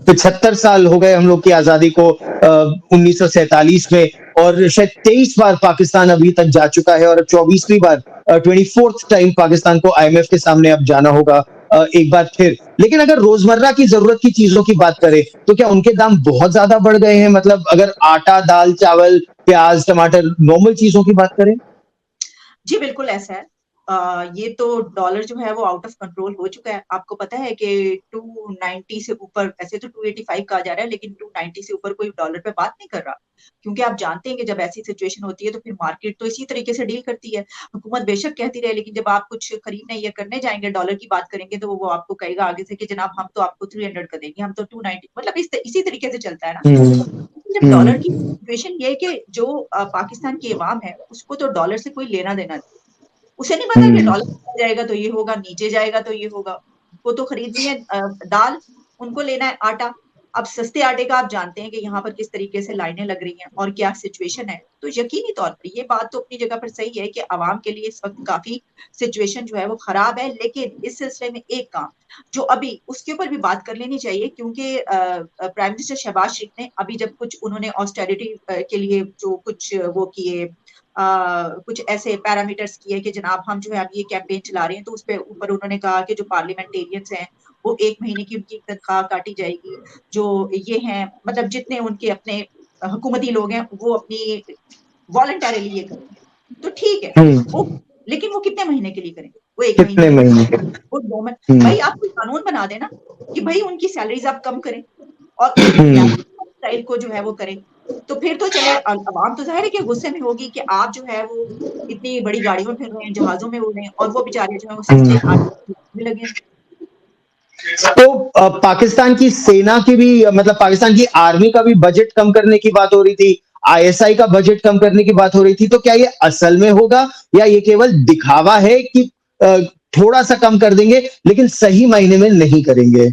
75 साल हो गए हम लोग की आज़ादी को 1947 में और शायद 23 बार पाकिस्तान अभी तक जा चुका है और अब 24वीं बार 24th टाइम पाकिस्तान को आईएमएफ के सामने अब जाना होगा एक बार फिर। लेकिन अगर रोज़मर्रा की ज़रूरत की चीज़ों की बात करें, तो क्या उनके दाम बहुत ज़्यादा बढ़ गए हैं? मतलब अगर आटा, दाल, चावल, प्याज़, टमाटर नॉर्मल चीज़ों की बात करें? जी, बिल्कुल ऐसा है। ये तो डॉलर जो है वो आउट ऑफ कंट्रोल हो चुका है। आपको पता है कि 290 से ऊपर वैसे तो 285 कहा जा रहा है लेकिन 290 से ऊपर कोई डॉलर पे बात नहीं कर रहा। क्योंकि आप जानते हैं कि जब ऐसी सिचुएशन होती है तो फिर मार्केट तो इसी तरीके से डील करती है। हुकूमत बेशक कहती रहे लेकिन जब आप कुछ खरीदने या करने जाएँगे डॉलर की बात करेंगे तो वो आपको कहेगा आगे से कि जनाब हम तो आपको 300 का देंगे, हम तो 290 मतलब इसी तरीके से चलता है ना। हुँ, जब डॉलर की हुँ। सिचुएशन ये है कि जो पाकिस्तान की अवाम है, उसको तो डॉलर से कोई लेना-देना नहीं। उसे नहीं पता कि हुँ। डॉलर ऊपर जाएगा तो ये होगा, नीचे जाएगा तो ये होगा। वो तो खरीदनी है दाल, उनको लेना है आटा। अब सस्ते आटे का आप जानते हैं कि यहाँ पर किस तरीके से लाइनें लग रही हैं और क्या सिचुएशन है। तो यकीनी तौर पर ये बात तो अपनी जगह पर सही है कि आवाम के लिए इस वक़्त काफ़ी सिचुएशन जो है वो खराब है। लेकिन इस सिलसिले में एक काम जो अभी उसके ऊपर भी बात कर लेनी चाहिए क्योंकि प्राइम मिनिस्टर शहबाज शरीफ ने अभी जब कुछ उन्होंने ऑस्टेरिटी के लिए जो कुछ वो किए कुछ ऐसे पैरामीटर्स किए कि जनाब हम जो है अब ये कैंपेन चला रहे हैं तो उसपे ऊपर उन्होंने कहा कि जो पार्लियामेंटेरियंस हैं, वो 1 महीने की उनकी तनख्वाह काटी जाएगी। जो ये हैं मतलब जितने उनके अपने हुकूमती लोग हैं, वो अपनी वॉलंटरीली ये करेंगे। तो ठीक है, वो हुँ। लेकिन वो कितने महीने के लिए करेंगे? वो 1 महीने कितने के लिए महीने के? वो 2 म हुँ। भई आप कोई कानून बना दें ना, कि भई उनकी सैलरीज़ आप कम करें और उनकी हुँ। लाइफ़स्टाइल को जो है वो करें। तो फिर तो चले अवाम तो ज़ाहिर है कि गुस्से में होगी कि आप जो है वो इतनी बड़ी गाड़ियों में फिर रहे हैं, जहाज़ों में उड़ रहे हैं और वो बेचारे जो हैं वो सस्ते हुँ। आटे में लगे हैं। तो पाकिस्तान की सेना की भी मतलब पाकिस्तान की आर्मी का भी बजट कम करने की बात हो रही थी, आईएसआई का बजट कम करने की बात हो रही थी, तो क्या ये असल में होगा या ये केवल दिखावा है कि थोड़ा-सा कम कर देंगे, लेकिन सही मायने में नहीं करेंगे?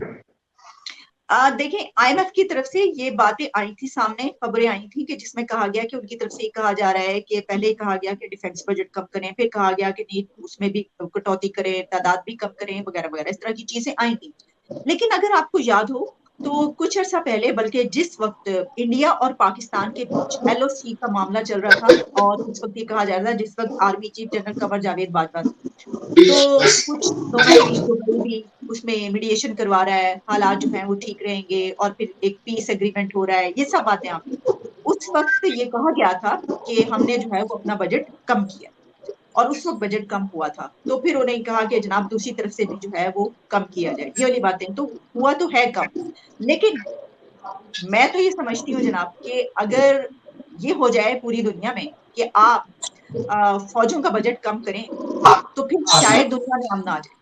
देखिए आईएमएफ की तरफ से ये बातें आई थी सामने, खबरें आई थी कि जिसमें कहा गया कि उनकी तरफ से ये कहा जा रहा है कि पहले ही कहा गया कि डिफेंस बजट कम करें, फिर कहा गया कि नहीं उसमें भी कटौती करें, तादाद भी कम करें वगैरह-वगैरह इस तरह की चीज़ें आई थी। लेकिन अगर आपको याद हो, तो कुछ अर्सा पहले बल्कि जिस वक़्त इंडिया और पाकिस्तान के बीच एलओसी का मामला चल रहा था और उस वक़्त ये कहा जा रहा था जिस वक़्त army chief general Qamar Javed Bajwa थे। तो कुछ दोनों के बीच जो कोई भी उसमें मीडिएशन करवा रहा है, हालात जो हैं वो ठीक रहेंगे और फिर एक पीस एग्रीमेंट हो रहा है, ये सब बातें आप उस वक़्त ये कहा गया था कि हमने जो है वो अपना बजट कम किया और उस वक़्त बजट कम हुआ था। तो फिर उन्हें कहा कि जनाब दूसरी तरफ से भी जो है वो कम किया जाए, ये वाली बातें तो हुआ तो है कम। लेकिन मैं तो ये समझती हूँ जनाब कि अगर ये हो जाए पूरी दुनिया में कि आप फ़ौजों का बजट कम करें, तो फिर शायद दुनिया में अमन आ जाए।